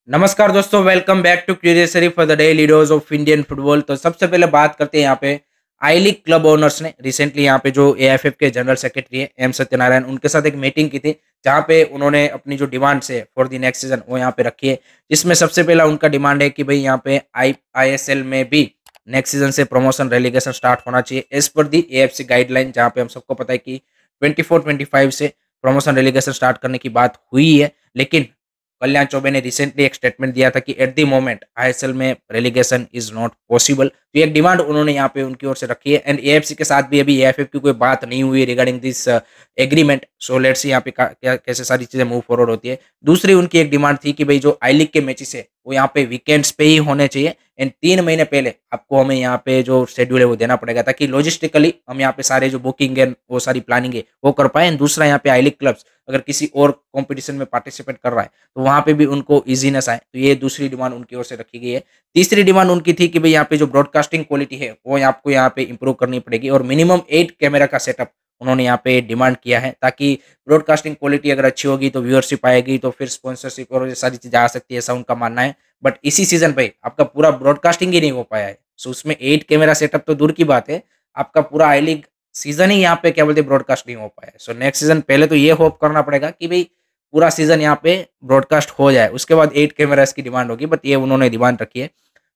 नमस्कार दोस्तों, welcome back to Curiosary for the daily dose of Indian football. तो सबसे पहले बात करते हैं यहाँ पे आई लीग क्लब ओनर्स ने रिसेंटली यहाँ पे जो एएफएफ के जनरल सेक्रेटरी है एम सत्यनारायण, उनके साथ एक मीटिंग की थी जहाँ पे उन्होंने अपनी जो डिमांड्स है फॉर द नेक्स्ट सीजन वो यहाँ पे रखी है। जिसमें सबसे पहला उनका डिमांड है कि भाई यहाँ पे आईएसएल में भी नेक्स्ट सीजन से प्रमोशन रेलीगेशन स्टार्ट होना चाहिए एज पर दी एएफसी गाइडलाइन, जहाँ पे हम सबको पता है कि 24-25 से प्रमोशन रेलीगेशन स्टार्ट करने की बात हुई है। लेकिन कल्याण चौबे ने रिसेंटली एक स्टेटमेंट दिया था कि एट द मोमेंट आईएसएल में रेलीगेशन इज नॉट पॉसिबल। तो एक डिमांड उन्होंने यहाँ पे उनकी ओर से रखी है एंड एएफसी के साथ भी अभी एएफएफ की कोई बात नहीं हुई regarding this agreement. So let's सी यहाँ पे क्या कैसे सारी चीजें मूव फॉरवर्ड होती है। दूसरी उनकी एक डिमांड थी कि भाई जो आई लीग के मैचेस है वो यहाँ पे वीकेंड्स पे ही होने चाहिए एंड 3 महीने पहले आपको हमें यहाँ पे जो शेड्यूल है वो देना पड़ेगा ताकि लॉजिस्टिकली हम यहाँ पे सारे जो बुकिंग है वो सारी प्लानिंग है वो कर पाए। दूसरा यहाँ पे आई लीग क्लब्स अगर किसी और कंपटीशन में पार्टिसिपेट कर रहा है तो वहाँ पे भी उनको इजीनेस आए, तो ये दूसरी डिमांड उनकी ओर से रखी गई है। तीसरी डिमांड उनकी थी कि भाई यहाँ पे जो ब्रॉडकास्टिंग क्वालिटी है वो आपको यहाँ पे इंप्रूव करनी पड़ेगी और मिनिमम 8 कैमरा का सेटअप उन्होंने यहाँ पे डिमांड किया है ताकि ब्रॉडकास्टिंग क्वालिटी अगर अच्छी होगी तो व्यूअरशिप आएगी, तो फिर स्पॉन्सरशिप और ये सारी चीजें आ सकती है, ऐसा उनका मानना है। बट इसी सीजन पे आपका पूरा ब्रॉडकास्टिंग ही नहीं हो पाया है, सो उसमें 8 कैमरा सेटअप तो दूर की बात है, आपका पूरा आई लीग सीजन ही यहाँ पे क्या बोलते ब्रॉडकास्ट नहीं हो पाया है। सो नेक्स्ट सीजन पहले तो ये होप करना पड़ेगा कि भाई पूरा सीजन यहाँ पे ब्रॉडकास्ट हो जाए, उसके बाद 8 कैमरास की डिमांड होगी, बट ये उन्होंने डिमांड रखी है।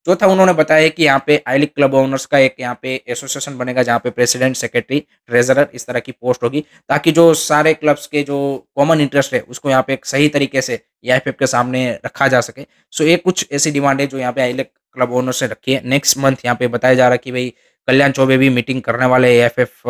चौथा उन्होंने बताया कि यहाँ पे आई लीग क्लब ओनर्स का एक यहाँ पे एसोसिएशन बनेगा जहाँ पे प्रेसिडेंट, सेक्रेटरी, ट्रेजरर इस तरह की पोस्ट होगी ताकि जो सारे क्लब्स के जो कॉमन इंटरेस्ट है उसको यहाँ पे एक सही तरीके से एआईएफएफ के सामने रखा जा सके। सो ये कुछ ऐसी डिमांड है जो यहाँ पे आई लीग क्लब ओनर्स ने रखी है। नेक्स्ट मंथ यहाँ पे बताया जा रहा है कि भाई कल्याण चौबे भी मीटिंग करने वाले एएफएफ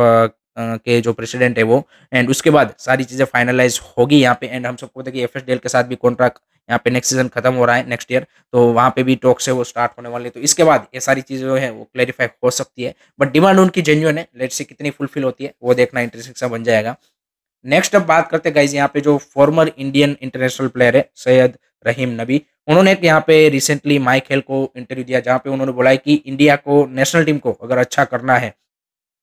के जो प्रेसिडेंट है वो, एंड उसके बाद सारी चीज़ें फाइनलाइज होगी यहाँ पे। एंड हम सबको पता है कि एफएसडीएल के साथ भी कॉन्ट्रैक्ट यहाँ पे नेक्स्ट सीजन खत्म हो रहा है नेक्स्ट ईयर, तो वहाँ पे भी टॉक्स है वो स्टार्ट होने वाले, तो इसके बाद ये सारी चीज़ें जो है वो क्लैरिफाई हो सकती है। बट डिमांड उनकी जेन्युइन है, लेट्स सी कितनी फुलफिल होती है वो देखना इंटरेस्टिंग सा बन जाएगा। नेक्स्ट अब बात करते हैं गाइज यहाँ पे जो फॉर्मर इंडियन इंटरनेशनल प्लेयर है सैयद रहीम नबी, उन्होंने एक यहाँ पे रिसेंटली माई खेल को इंटरव्यू दिया जहाँ पे उन्होंने बोला है कि इंडिया को नेशनल टीम को अगर अच्छा करना है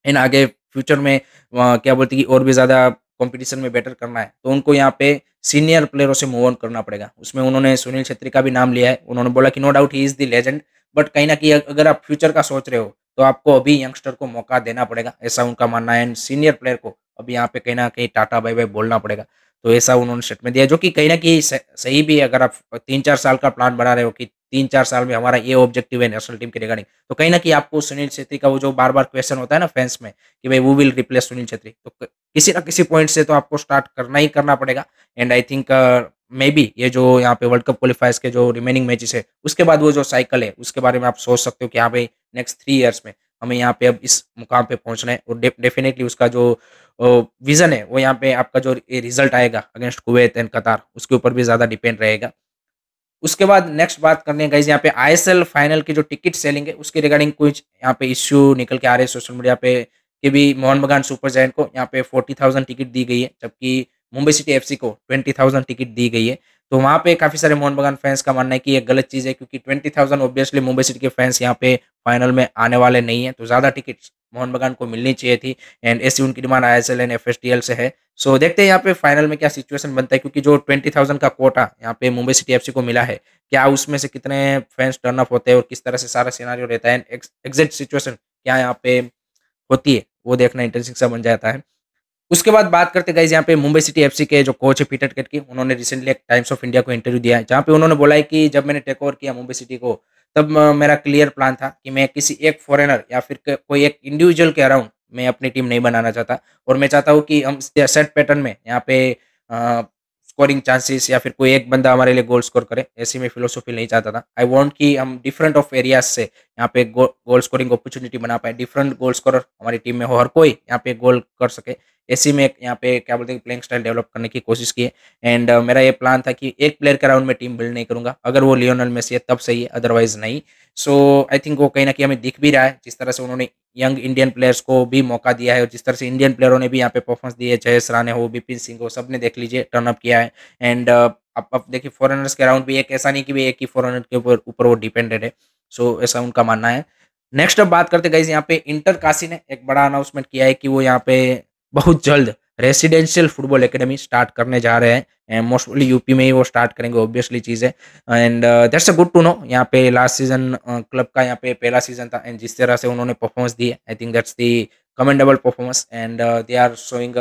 इन आगे फ्यूचर में क्या बोलते हैं कि और भी ज़्यादा कंपटीशन में बेटर करना है तो उनको यहाँ पे सीनियर प्लेयरों से मूव ऑन करना पड़ेगा। उसमें उन्होंने सुनील छेत्री का भी नाम लिया है, उन्होंने बोला कि no doubt he is the legend, but कहीं ना कहीं अगर आप फ्यूचर का सोच रहे हो तो आपको अभी यंगस्टर को मौका देना पड़ेगा, ऐसा उनका मानना है। एंड सीनियर प्लेयर को अभी यहाँ पे कहीं ना कहीं टाटा बाय बाय बोलना पड़ेगा, तो ऐसा उन्होंने स्टेटमेंट दिया जो कि कहीं ना कहीं सही भी है। अगर आप 3-4 साल का प्लान बना रहे हो कि 3-4 साल में हमारा ये ऑब्जेक्टिव है नेशनल टीम के रिगार्डिंग, तो कहीं ना कहीं आपको सुनील छेत्री का वो जो बार बार क्वेश्चन होता है ना फैंस में कि भाई वो विल रिप्लेस सुनील छेत्री, तो किसी ना किसी पॉइंट से तो आपको स्टार्ट करना ही करना पड़ेगा। And I think may be ये जो यहाँ पे वर्ल्ड कप क्वालिफायर्स के जो रिमेनिंग मैचेस है उसके बाद वो जो साइकिल है उसके बारे में आप सोच सकते हो कि हाँ भाई नेक्स्ट 3 इयर्स में हमें यहाँ पे अब इस मुकाम पे पहुंचना है, और डेफिनेटली उसका जो विजन है वो यहाँ पे आपका जो रिजल्ट आएगा अगेंस्ट कुवैत एंड कतार उसके ऊपर भी ज्यादा डिपेंड रहेगा। उसके बाद नेक्स्ट बात करने हैं गाइस यहाँ पे आईएसएल फाइनल की जो टिकट सेलिंग है उसके रिगार्डिंग कुछ यहाँ पे इश्यू निकल के आ रहे हैं सोशल मीडिया पे कि भी मोहन बगान सुपर जायंट को यहाँ पे 40,000 टिकट दी गई है जबकि मुंबई सिटी एफसी को 20,000 टिकट दी गई है। तो वहाँ पे काफी सारे मोहन बगान फैंस का मानना है कि ये गलत चीज है क्योंकि 20,000 ऑब्वियसली मुंबई सिटी के फैंस यहाँ पे फाइनल में आने वाले नहीं है, तो ज्यादा टिकट मोहन बगान को मिलनी चाहिए थी। एंड ऐसी उनकी डिमांड आईएसएल एंड एफएसडीएल से है। सो देखते हैं यहाँ पे फाइनल में क्या सिचुएशन बनता है, क्योंकि जो 20,000 का कोटा यहाँ पे मुंबई सिटी एफसी को मिला है, क्या उसमें से कितने फैंस टर्न अप होते हैं और किस तरह से सारा सिनेरियो रहता है, एग्जैक्ट सिचुएशन क्या यहाँ पे होती है वो देखना इंटरेस्टिंग सा बन जाता है। उसके बाद बात करते गाइज यहाँ पे मुंबई सिटी एफसी के जो कोच है पीटर केटकी, उन्होंने रिसेंटली एक टाइम्स ऑफ इंडिया को इंटरव्यू दिया है जहाँ पे उन्होंने बोला है कि जब मैंने टेक ओवर किया मुंबई सिटी को तब मेरा क्लियर प्लान था कि मैं किसी एक फॉरेनर या फिर कोई एक इंडिविजुअल के अराउंड मैं अपनी टीम नहीं बनाना चाहता, और मैं चाहता हूँ कि हम सेट पैटर्न में यहाँ पे स्कोरिंग चांसेस या फिर कोई एक बंदा हमारे लिए गोल स्कोर करे, ऐसी मैं फिलोसॉफी नहीं चाहता था। आई वांट कि हम डिफरेंट ऑफ एरियाज से यहाँ पे गोल स्कोरिंग अपॉर्चुनिटी बना पाए, डिफरेंट गोल स्कोरर हमारी टीम में हो, हर कोई यहाँ पे गोल कर सके, ऐसी में यहाँ पे क्या बोलते हैं प्लेइंग स्टाइल डेवलप करने की कोशिश की है। एंड मेरा ये प्लान था कि एक प्लेयर के अराउंड में टीम बिल्ड नहीं करूंगा, अगर वो लियोनल मेसी है तब सही है, अदरवाइज नहीं। सो आई थिंक वो कहीं ना कहीं हमें दिख भी रहा है जिस तरह से उन्होंने यंग इंडियन प्लेयर्स को भी मौका दिया है और जिस तरह से इंडियन प्लेयरों ने भी यहाँ पे परफॉर्मेंस दी है, जयेश राणे हो, बिपिन सिंह हो, सबने देख लीजिए टर्न अप किया है। एंड अब देखिए फॉरेनर्स के अराउंड भी एक ऐसा नहीं कि भी एक ही फॉरेनर के ऊपर वो डिपेंडेड है, सो ऐसा उनका मानना है। नेक्स्ट अब बात करते गाइस यहाँ पे इंटर काशी ने एक बड़ा अनाउंसमेंट किया है कि वो यहाँ पे बहुत जल्द रेसिडेंशियल फुटबॉल एकेडमी स्टार्ट करने जा रहे हैं। मोस्टली यूपी में ही वो स्टार्ट करेंगे, ऑब्वियसली चीज़ है। And that's a good to know. यहाँ पे लास्ट सीजन क्लब का यहाँ पे पहला सीजन था, एंड जिस तरह से उन्होंने परफॉर्मेंस दी है, I think that's the commendable performance. And they are showing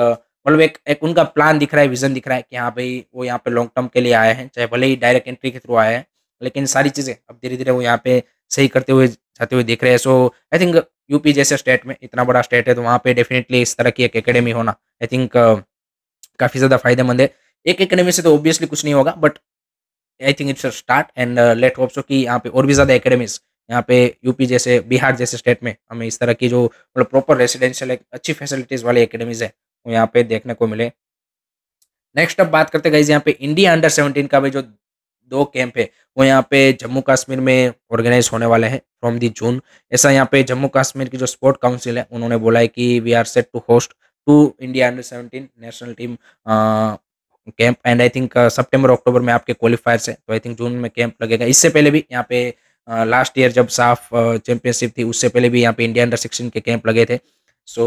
मतलब एक उनका प्लान दिख रहा है, विजन दिख रहा है कि हाँ भाई वो यहाँ पे लॉन्ग टर्म के लिए आए हैं, चाहे भले ही डायरेक्ट एंट्री के थ्रू आए हैं, लेकिन सारी चीज़ें अब धीरे धीरे वो यहाँ पे सही करते हुए जाते हुए दिख रहे हैं। सो आई थिंक यूपी जैसे स्टेट में, इतना बड़ा स्टेट है, तो वहाँ पे डेफिनेटली इस तरह की एक एकेडमी होना आई थिंक काफ़ी ज़्यादा फायदेमंद है। एक एकेडमी से तो ऑब्वियसली कुछ नहीं होगा, but I think it's a start. And let hope so कि यहाँ पे और भी ज़्यादा एकेडमीज यहाँ पे यूपी जैसे, बिहार जैसे स्टेट में हमें इस तरह की जो मतलब प्रॉपर रेसिडेंशियल एक अच्छी फैसिलिटीज़ वाली एकेडमीज है, वो यहाँ पे देखने को मिले। नेक्स्ट अब बात करते हैं गाइस यहाँ पे इंडिया अंडर 17 का भी जो 2 कैंप है, वो यहाँ पे जम्मू कश्मीर में ऑर्गेनाइज होने वाले हैं फ्रॉम दी जून। ऐसा यहाँ पे जम्मू कश्मीर की जो स्पोर्ट काउंसिल है, उन्होंने बोला है कि we are set to host 2 India under 17 national team camp. And I think सितंबर अक्टूबर में आपके क्वालिफायर्स है, तो आई थिंक जून में कैंप लगेगा। इससे पहले भी यहाँ पे लास्ट ईयर जब साफ चैंपियनशिप थी, उससे पहले भी यहाँ पे इंडिया अंडर 16 के कैंप लगे थे। So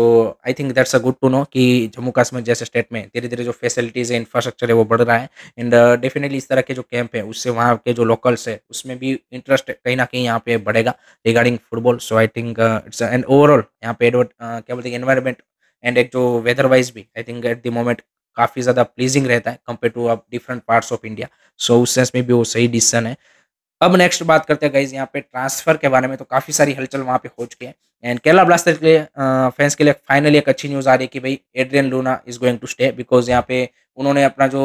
I think that's a good to know कि जम्मू कश्मीर जैसे स्टेट में धीरे धीरे जो फैसिलिटीज़ है, इंफ्रास्ट्रक्चर है, वो बढ़ रहा है। एंड डेफिनेटली इस तरह के जो कैंप है, उससे वहाँ के जो लोकल्स है, उसमें भी इंटरेस्ट कहीं ना कहीं यहाँ पे बढ़ेगा regarding football. So I think it's and overall यहाँ पे क्या बोलते हैं, एनवायरमेंट एंड एक जो वेदर वाइज भी I think at the moment काफ़ी ज़्यादा प्लीजिंग रहता है compare to different parts of India. So उस सेंस में भी वो सही डिसीजन है। अब नेक्स्ट बात करते हैं गाइज यहाँ पे ट्रांसफर के बारे में। तो काफ़ी सारी हलचल वहाँ पे हो चुकी है, एंड केरला ब्लास्टर्स के लिए फैंस के लिए फाइनली एक अच्छी न्यूज़ आ रही है कि भाई Adrian Luna is going to stay, because यहाँ पे उन्होंने अपना जो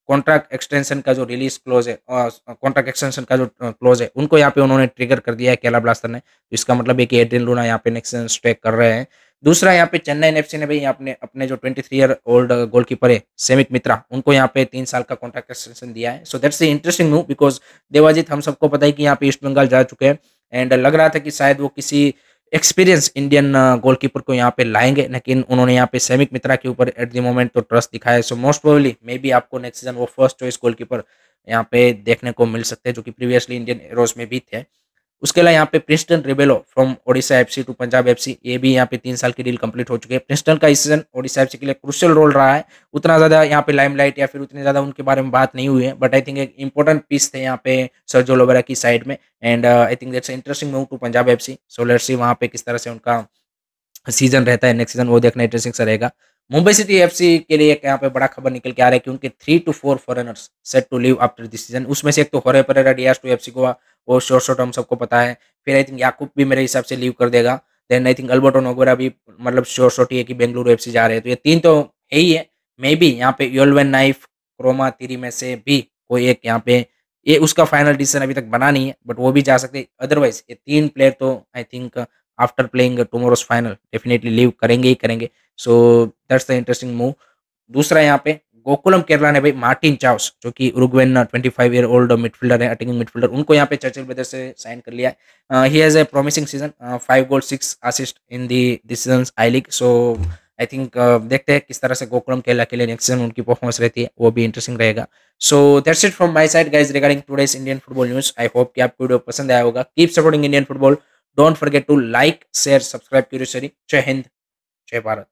कॉन्ट्रैक्ट एक्सटेंशन का जो रिलीज क्लोज है, कॉन्ट्रैक्ट एक्सटेंशन का जो क्लोज है, उनको यहाँ पे उन्होंने ट्रिगर कर दिया है केरला ब्लास्टर ने। तो इसका मतलब है कि एड्रियन लूना यहाँ पे नेक्स्ट सीजन स्टे कर रहे हैं। दूसरा यहाँ पे चेन्नई एफसी ने भाई अपने अपने जो 23 ईयर ओल्ड गोलकीपर है सेमिक मित्रा, उनको यहाँ पे 3 साल का कॉन्ट्रैक्ट एक्सटेंशन दिया है। So that's the interesting move, because Devajit हम सबको पता है कि यहाँ पे ईस्ट बंगाल जा चुके हैं, एंड लग रहा था कि शायद वो किसी एक्सपीरियंस इंडियन गोलकीपर को यहाँ पे लाएंगे, लेकिन उन्होंने यहाँ पे सेमिक मित्रा के ऊपर एट द मोमेंट तो ट्रस्ट दिखाया है। So most probably may be आपको नेक्स्ट सीजन वो फर्स्ट चॉइस गोलकीपर यहाँ पे देखने को मिल सकते हैं, जो कि प्रीवियसली इंडियन एरोज में भी थे। उसके अलावा यहाँ पे Princeton Rebello from Odisha FC to Punjab FC, ये भी यहाँ पे 3 साल की डील कंप्लीट हो चुकी है। प्रिंसटन का इस सीजन ओडिशा एफसी के लिए क्रूशियल रोल रहा है। उतना ज़्यादा यहाँ पे लाइमलाइट या फिर उतनी ज़्यादा उनके बारे में बात नहीं हुई है, बट आई थिंक एक इंपॉर्टेंट पीस थे यहाँ पे सर्जो लोबेरा की साइड में। And I think that's interesting move to Punjab FC. So let's see वहाँ पे किस तरह से उनका सीजन रहता है नेक्स्ट सीजन, वो देखना इंटरेस्टिंग सा रहेगा। मुंबई सिटी एफसी के लिए एक यहाँ पे बड़ा खबर निकल के आ रहा है कि उनके 3 to 4 foreigners set to leave after this season. उसमें से एक तो होरे Pereyra Diaz to FC Goa, वो शॉर्ट हम सबको पता है। फिर आई थिंक याकूब भी मेरे हिसाब से लीव कर देगा। देन आई थिंक अल्बर्टो नोगोरा भी मतलब शॉर्ट ही है कि बेंगलुरु एफसी जा रहे हैं। तो ये 3 तो है ही है। मे बी यहाँ पे योलवेन नाइफ, क्रोमा तिरी में से भी कोई एक यहाँ पे, ये उसका फाइनल डिसीजन अभी तक बना नहीं है, बट वो भी जा सकते हैं। अदरवाइज ये 3 प्लेयर तो I think after playing tomorrow's final definitely leave करेंगे ही करेंगे। So that's the interesting move. दूसरा यहाँ पे गोकुलम केरला ने भाई मार्टिन चाउस, जो कि उरुग्वेन 25 ईयर ओल्ड मिडफील्डर है, अटैकिंग मिडफील्डर, उनको यहाँ पे चर्चिल ब्रदर्स से साइन कर लिया है। He has a promising season, 5 goal 6 assist in the this seasons I league. So I think देखते हैं किस तरह से गोकुलम केरला के लिए नेक्स्ट सीजन उनकी परफॉर्मेंस रहती है, वो भी इंटरेस्टिंग रहेगा। So that's it from my side guys regarding today's Indian football news. I hope कि आपको वीडियो पसंद आया होगा। Keep supporting Indian football. Don't forget to like share subscribe Curiosary. जय हिंद, जय भारत।